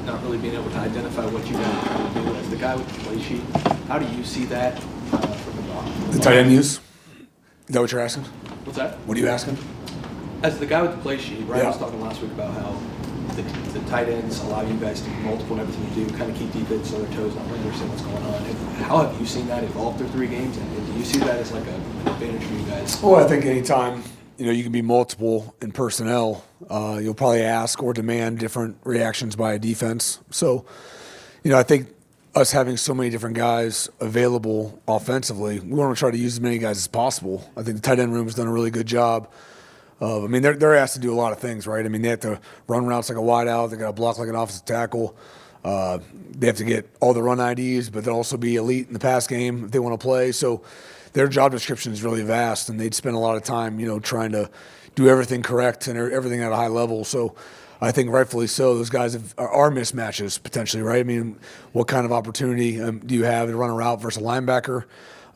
not really being able to identify what you guys are trying to do. As the guy with the play sheet, how do you see that from the bottom? The tight end use? Is that what you're asking? What's that? What are you asking? As the guy with the play sheet, Ryan Yeah. was talking last week about how the tight ends allow you guys to be multiple in everything you do, kind of keep defense on their toes, not really understand what's going on. And how have you seen that evolve through 3 games? And do you see that as like an advantage for you guys? Well, I think anytime you can be multiple in personnel, you'll probably ask or demand different reactions by a defense. So, I think us having so many different guys available offensively, we want to try to use as many guys as possible. I think the tight end room has done a really good job. They're asked to do a lot of things, right? They have to run routes like a wide out. They got to block like an offensive tackle. They have to get all the run IDs, but they'll also be elite in the pass game if they want to play. So their job description is really vast, and they'd spend a lot of time, trying to do everything correct and everything at a high level. So I think rightfully so, those guys are mismatches potentially, right? What kind of opportunity do you have to run a route versus a linebacker?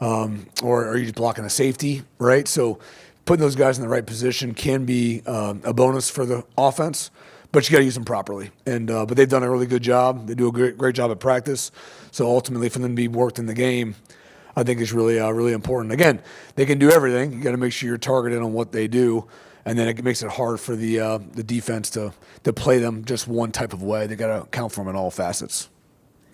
Or are you just blocking a safety, right? So putting those guys in the right position can be a bonus for the offense, but you got to use them properly. And but they've done a really good job. They do a great job at practice. So ultimately, for them to be worked in the game, I think is really really important. Again, they can do everything. You got to make sure you're targeted on what they do, and then it makes it hard for the defense to play them just one type of way. They got to account for them in all facets.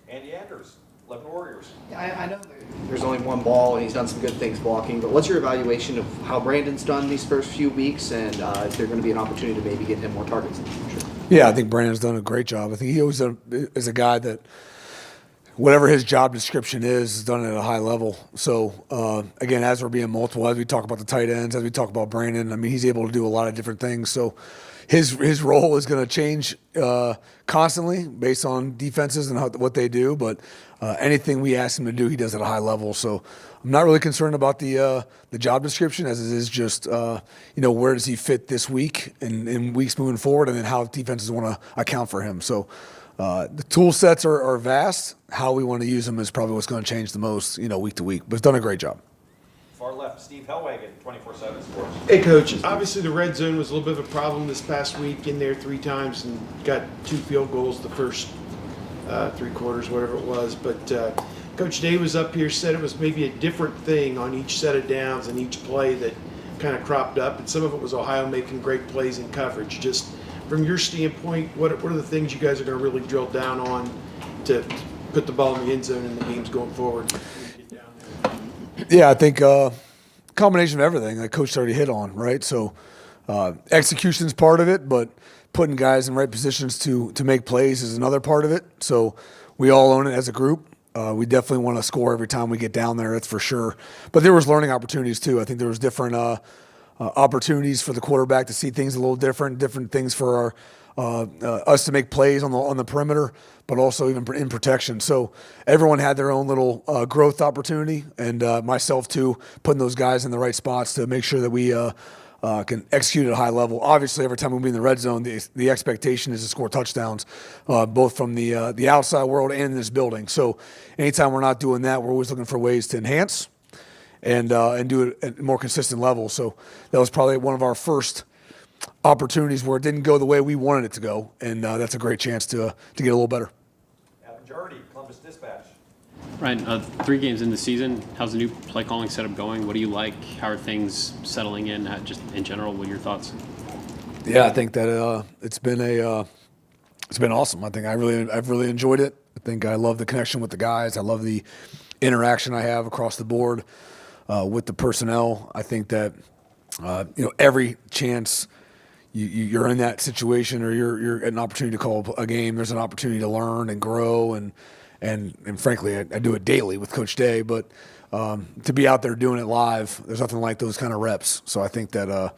Andy Andrews, 11 Warriors. I know there's only one ball, and he's done some good things blocking, but what's your evaluation of how Brandon's done these first few weeks, and is there going to be an opportunity to maybe get him more targets in the future? Yeah, I think Brandon's done a great job. I think he always is a guy that whatever his job description is done it at a high level. So, again, as we're being multiple, as we talk about the tight ends, as we talk about Brandon, he's able to do a lot of different things. So his role is going to change constantly based on defenses and what they do, but anything we ask him to do, he does at a high level. So I'm not really concerned about the job description as it is just, where does he fit this week and in weeks moving forward, and then how defenses want to account for him. So the tool sets are vast. How we want to use them is probably what's going to change the most, week to week. But it's done a great job. Far left, Steve Hellwagen, 24/7 Sports. Hey, Coach. Obviously, the red zone was a little bit of a problem this past week. In there 3 times and got 2 field goals the first 3 quarters, whatever it was. But Coach Day was up here, said it was maybe a different thing on each set of downs and each play that kind of cropped up. And some of it was Ohio making great plays in coverage. Just from your standpoint, what are the things you guys are going to really drill down on to put the ball in the end zone in the games going forward? Yeah, I think combination of everything like Coach already hit on, right? So execution's part of it, but putting guys in right positions to make plays is another part of it. So we all own it as a group. We definitely want to score every time we get down there, that's for sure. But there was learning opportunities too. I think there was different opportunities for the quarterback to see things a little different things for us to make plays on the perimeter, but also even in protection. So everyone had their own little growth opportunity, and myself too, putting those guys in the right spots to make sure that we can execute at a high level. Obviously, every time we be in the red zone, the expectation is to score touchdowns, both from the outside world and in this building. So anytime we're not doing that, we're always looking for ways to enhance and do it at a more consistent level. So that was probably one of our first opportunities where it didn't go the way we wanted it to go, and that's a great chance to get a little better. Adam Jardy, Columbus Dispatch. Ryan, 3 games in the season, how's the new play calling setup going? What do you like? How are things settling in? Just in general, what are your thoughts? Yeah, I think that it's been awesome. I think I've really enjoyed it. I think I love the connection with the guys. I love the interaction I have across the board with the personnel. I think that every chance you're in that situation or you're an opportunity to call a game, there's an opportunity to learn and grow and frankly, I do it daily with Coach Day, but to be out there doing it live, there's nothing like those kind of reps. So I think that,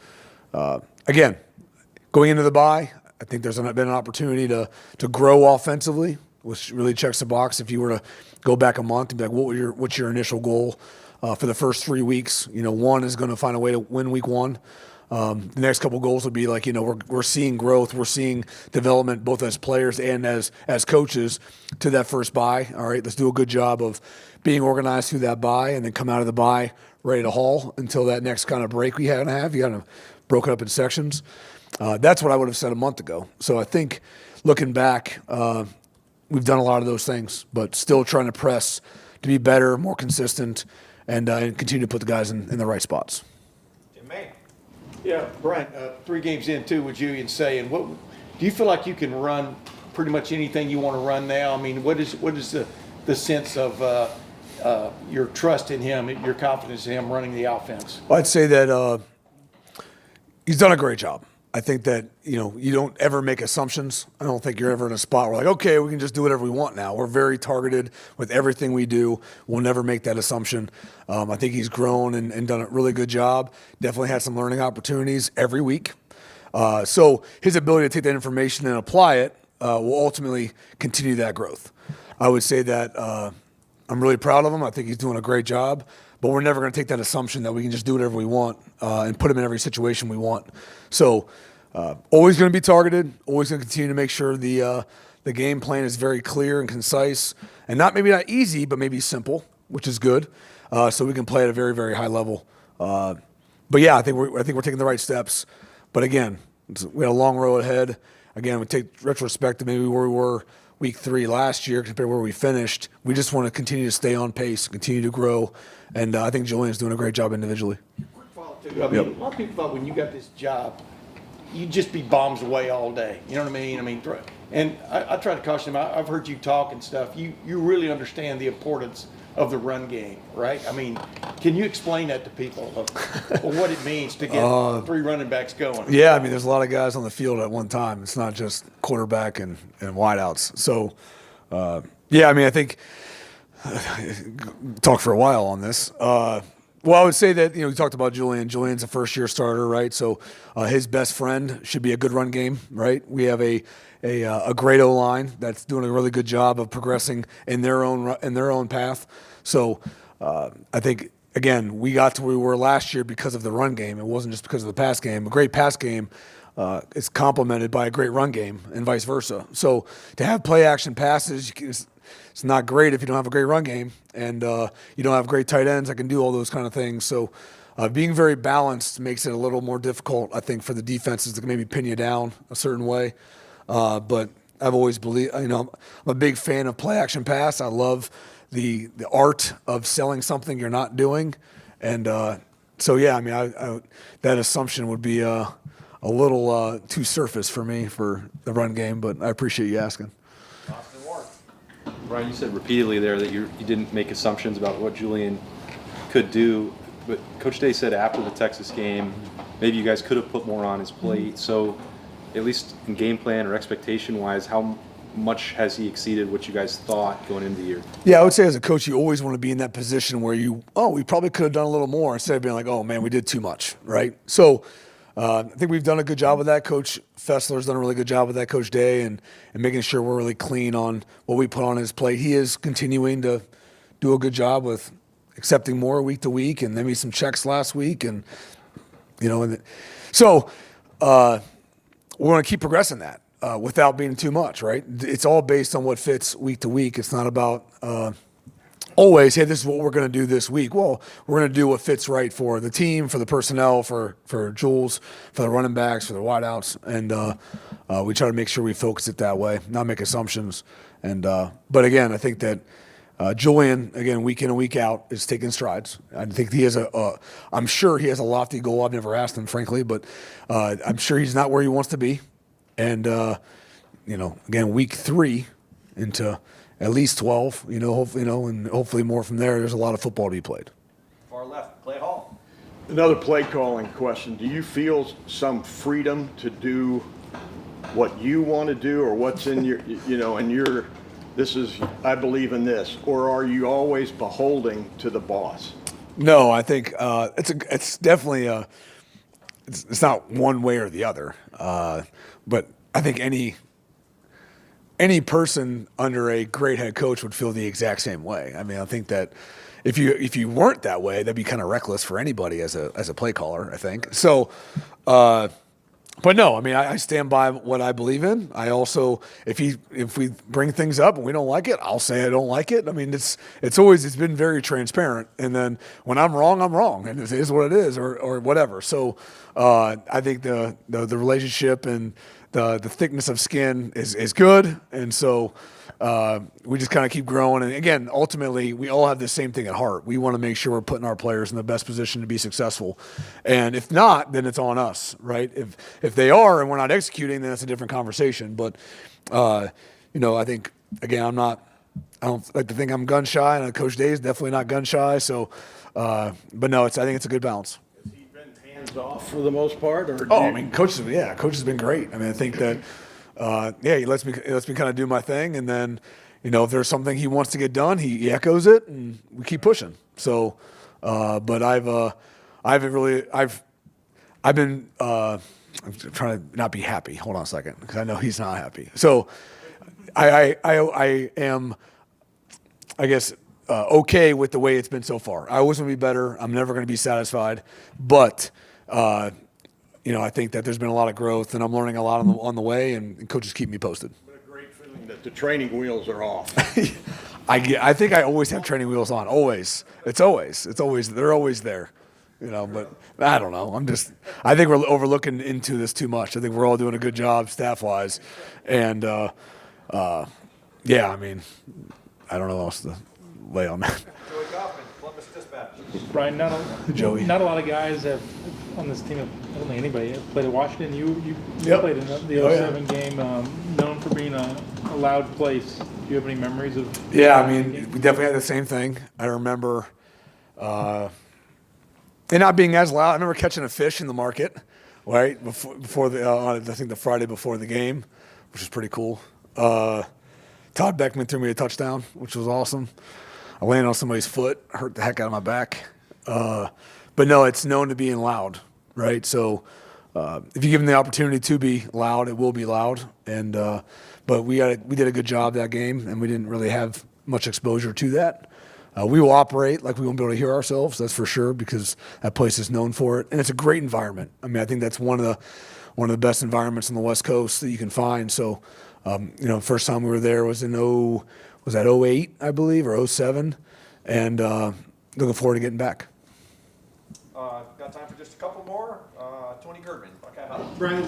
again, going into the bye, I think there's been an opportunity to grow offensively, which really checks the box. If you were to go back a month and be like, what's your initial goal for the first 3 weeks? One is going to find a way to win week 1. The next couple goals would be like, we're seeing growth, we're seeing development both as players and as coaches to that first bye. All right, let's do a good job of being organized through that bye and then come out of the bye ready to haul until that next kind of break we had to have. You got to broke it up in sections. That's what I would have said a month ago. So I think looking back, we've done a lot of those things, but still trying to press to be better, more consistent, and continue to put the guys in the right spots. Jim May. Yeah, Brian, 3 games in too with Julian Sayin. What do you feel like you can run pretty much anything you want to run now? I mean, what is the sense of your trust in him, your confidence in him running the offense? Well, I'd say that he's done a great job. I think that, you don't ever make assumptions. I don't think you're ever in a spot where, like, okay, we can just do whatever we want now. We're very targeted with everything we do. We'll never make that assumption. I think he's grown and done a really good job. Definitely had some learning opportunities every week. So his ability to take that information and apply it will ultimately continue that growth. I would say that I'm really proud of him. I think he's doing a great job. But we're never going to take that assumption that we can just do whatever we want and put him in every situation we want. So always going to be targeted, always going to continue to make sure the game plan is very clear and concise, and maybe not easy, but maybe simple, which is good, so we can play at a very, very high level. But yeah, I think we're taking the right steps. But again, we had a long road ahead. Again, we take retrospect to maybe where we were week 3 last year compared to where we finished. We just want to continue to stay on pace, continue to grow, and I think Julian's doing a great job individually. Quick follow-up too. I mean, a lot of people thought when you got this job, you'd just be bombs away all day. You know what I mean? And I try to caution him. I've heard you talk and stuff. You really understand the importance of the run game, right? I mean, can you explain that to people of what it means to get 3 running backs going? Yeah, I mean, there's a lot of guys on the field at one time. It's not just quarterback and wideouts. So, yeah, I mean, I think talk for a while on this. Well, I would say that, we talked about Julian. Julian's a first-year starter, right? So his best friend should be a good run game, right? We have a great O-line that's doing a really good job of progressing in their own path. So I think, again, we got to where we were last year because of the run game. It wasn't just because of the pass game. A great pass game is complemented by a great run game and vice versa. So to have play-action passes, it's not great if you don't have a great run game and you don't have great tight ends that can do all those kind of things. So being very balanced makes it a little more difficult, I think, for the defenses to maybe pin you down a certain way. But I've always believed, I'm a big fan of play action pass. I love the art of selling something you're not doing. And so, yeah, I mean, I that assumption would be a little too surface for me for the run game, but I appreciate you asking. Austin Ward. Brian, you said repeatedly there that you didn't make assumptions about what Julian could do, but Coach Day said after the Texas game, maybe you guys could have put more on his plate. So at least in game plan or expectation-wise, how much has he exceeded what you guys thought going into the year? Yeah, I would say as a coach, you always want to be in that position where we probably could have done a little more instead of being like, oh, man, we did too much, right? So I think we've done a good job with that. Coach Fessler's done a really good job with that, Coach Day, and making sure we're really clean on what we put on his plate. He is continuing to do a good job with accepting more week to week and maybe some checks last week. And, so we want to keep progressing that without being too much, right? It's all based on what fits week to week. It's not about always, hey, this is what we're going to do this week. Well, we're going to do what fits right for the team, for the personnel, for Jules, for the running backs, for the wideouts, and we try to make sure we focus it that way, not make assumptions. And but again, I think that Julian, again, week in and week out, is taking strides. I think he has I'm sure he has a lofty goal. I've never asked him, frankly, but I'm sure he's not where he wants to be. And, again, week 3 into at least 12, hopefully, and hopefully more from there. There's a lot of football to be played. Far left, Clay Hall. Another play calling question. Do you feel some freedom to do what you want to do or what's in your, this is, I believe in this, or are you always beholding to the boss? No, I think it's definitely it's not one way or the other. But I think any person under a great head coach would feel the exact same way. I mean, I think that if you weren't that way, that'd be kind of reckless for anybody as a play caller, I think. So, but no, I mean, I stand by what I believe in. I also, if we bring things up and we don't like it, I'll say I don't like it. I mean, it's been very transparent. And then when I'm wrong, and it is what it is, or whatever. So, I think the relationship and the thickness of skin is good. And so, we just kind of keep growing. And again, ultimately, we all have the same thing at heart. We want to make sure we're putting our players in the best position to be successful. And if not, then it's on us, right? If they are and we're not executing, then that's a different conversation. But, I think, again, I don't like to think I'm gun shy, and Coach Day is definitely not gun shy. So, but no, I think it's a good balance. Has he been hands off for the most part? Or Coach has been great. I mean, I think that, he lets me kind of do my thing, and then, if there's something he wants to get done, he echoes it, and we keep pushing. So, but I'm trying to not be happy. Hold on a second, because I know he's not happy. So, I am, I guess, okay with the way it's been so far. I always want to be better. I'm never going to be satisfied, but. I think that there's been a lot of growth, and I'm learning a lot on the way, and coaches keep me posted. It's been a great feeling that the training wheels are off. I think I always have training wheels on. Always. They're always there. But I don't know. I think we're overlooking into this too much. I think we're all doing a good job staff-wise, and I mean, I don't know what else to lay on that. Joey Kaufman, Columbus Dispatch. Brian, not Joey. a lot of guys have on this team. I don't think anybody have played at Washington. You Yep. played in the 07 game, known for being a loud place. Do you have any memories of? Yeah, I mean, we definitely had the same thing. I remember it not being as loud. I remember catching a fish in the market, right, before I think the Friday before the game, which was pretty cool. Todd Beckman threw me a touchdown, which was awesome. I landed on somebody's foot, hurt the heck out of my back. But no, it's known to being loud, right? So if you give them the opportunity to be loud, it will be loud. And but we did a good job that game, and we didn't really have much exposure to that. We will operate like we won't be able to hear ourselves, that's for sure, because that place is known for it, and it's a great environment. I mean, I think that's one of the best environments on the West Coast that you can find. So, first time we were there was in 08, I believe, or 07, and looking forward to getting back. Got time for just a couple more. Tony Girdman, Buckeye Hub. Brian,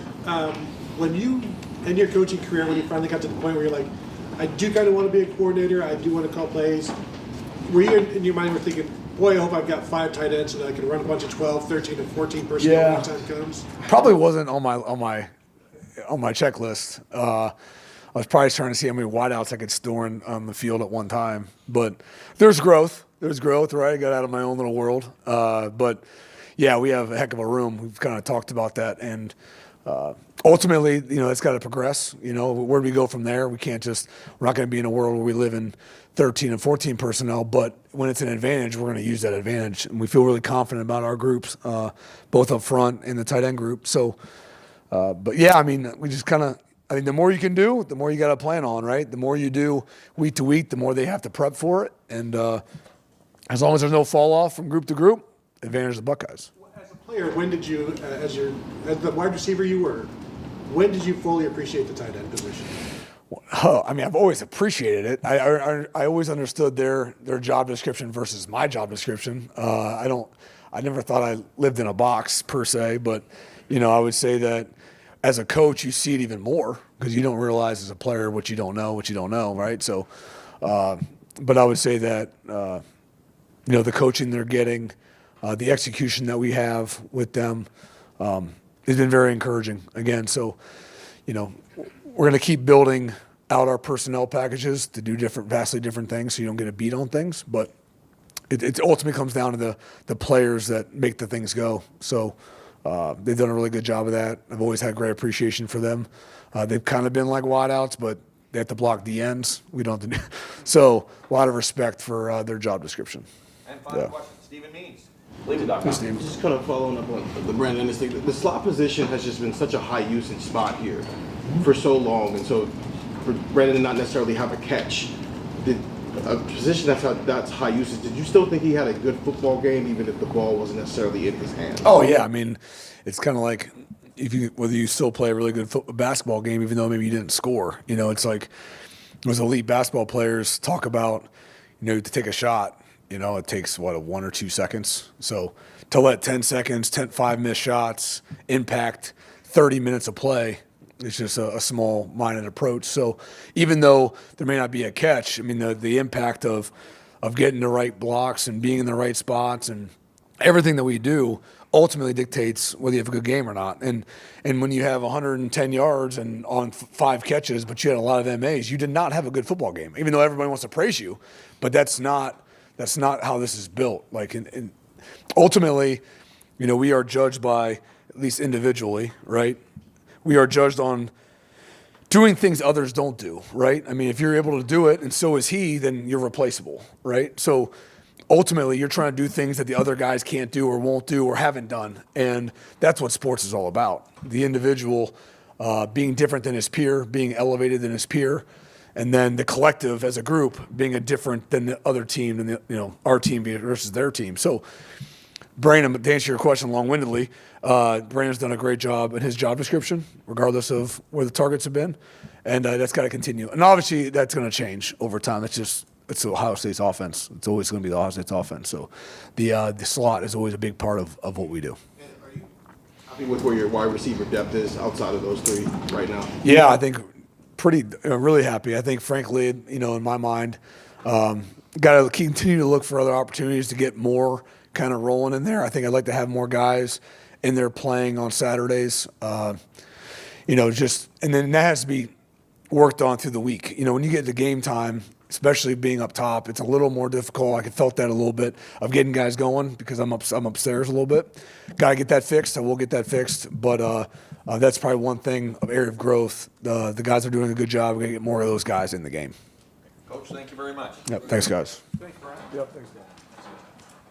when you, in your coaching career, when you finally got to the point where you're like, I do kind of want to be a coordinator, I do want to call plays, were you in your mind were thinking, boy, I hope I've got 5 tight ends and I can run a bunch of 12, 13, and 14 personnel when the time comes? Probably wasn't on my checklist. I was probably trying to see how many wideouts I could store on the field at one time. But there's growth. Right? I got out of my own little world. But yeah, we have a heck of a room. We've kind of talked about that, and ultimately, it's got to progress. Where do we go from there? We're not going to be in a world where we live in 13 and 14 personnel, but when it's an advantage, we're going to use that advantage. And we feel really confident about our groups, both up front and the tight end group. So, but yeah, I mean, we just I think the more you can do, the more you got to plan on, right? The more you do week to week, the more they have to prep for it. And as long as there's no fall off from group to group, advantage the Buckeyes. As a player, when did you, as the wide receiver you were, when did you fully appreciate the tight end position? I mean, I've always appreciated it. I always understood their job description versus my job description. I never thought I lived in a box per se, but I would say that as a coach, you see it even more because you don't realize as a player what you don't know, right? So, but I would say that the coaching they're getting, the execution that we have with them has been very encouraging. Again, so we're going to keep building out our personnel packages to do vastly different things so you don't get a beat on things. But it ultimately comes down to the players that make the things go. So they've done a really good job of that. I've always had great appreciation for them. They've kind of been like wideouts, but they have to block the ends. We don't have to do. So a lot of respect for their job description. And final question, Stephen Means. Just kind of following up on the Brandon Inniss thing. The slot position has just been such a high usage spot here for so long, and so for Brandon to not necessarily have a catch, did a position that's high usage, did you still think he had a good football game even if the ball wasn't necessarily in his hands? Oh yeah, I mean, it's kind of like whether you still play a really good basketball game even though maybe you didn't score. It's like those elite basketball players talk about to take a shot. It takes 1 or 2 seconds. So to let 10 seconds, 5 missed shots impact 30 minutes of play, It's just a small-minded approach. So even though there may not be a catch, I mean, the impact of getting the right blocks and being in the right spots and everything that we do ultimately dictates whether you have a good game or not. And when you have 110 yards and on 5 catches, but you had a lot of MAs, you did not have a good football game. Even though everybody wants to praise you, but that's not how this is built. Like, and ultimately, you know, we are judged by, at least individually, right? We are judged on doing things others don't do, right? I mean, if you're able to do it and so is he, then you're replaceable, right? So ultimately, you're trying to do things that the other guys can't do or won't do or haven't done. And that's what sports is all about. The individual being different than his peer, being elevated than his peer, and then the collective as a group being a different than the other team and our team versus their team. So Brandon, to answer your question long-windedly, Brandon's done a great job in his job description, regardless of where the targets have been, and that's got to continue. And obviously, that's going to change over time. It's Ohio State's offense. It's always going to be the Ohio State's offense. So the slot is always a big part of what we do. And are you happy with where your wide receiver depth is outside of those 3 right now? Yeah, I think really happy. I think, frankly, in my mind, got to continue to look for other opportunities to get more kind of rolling in there. I think I'd like to have more guys in there playing on Saturdays. And then that has to be worked on through the week. When you get to game time, especially being up top, it's a little more difficult. I felt that a little bit of getting guys going because I'm upstairs a little bit. Got to get that fixed. I will get that fixed. But that's probably one thing of area of growth. The guys are doing a good job. We're going to get more of those guys in the game. Coach, thank you very much. Yep. Thanks, guys. Thanks, Brian. Yep. Thanks, guys.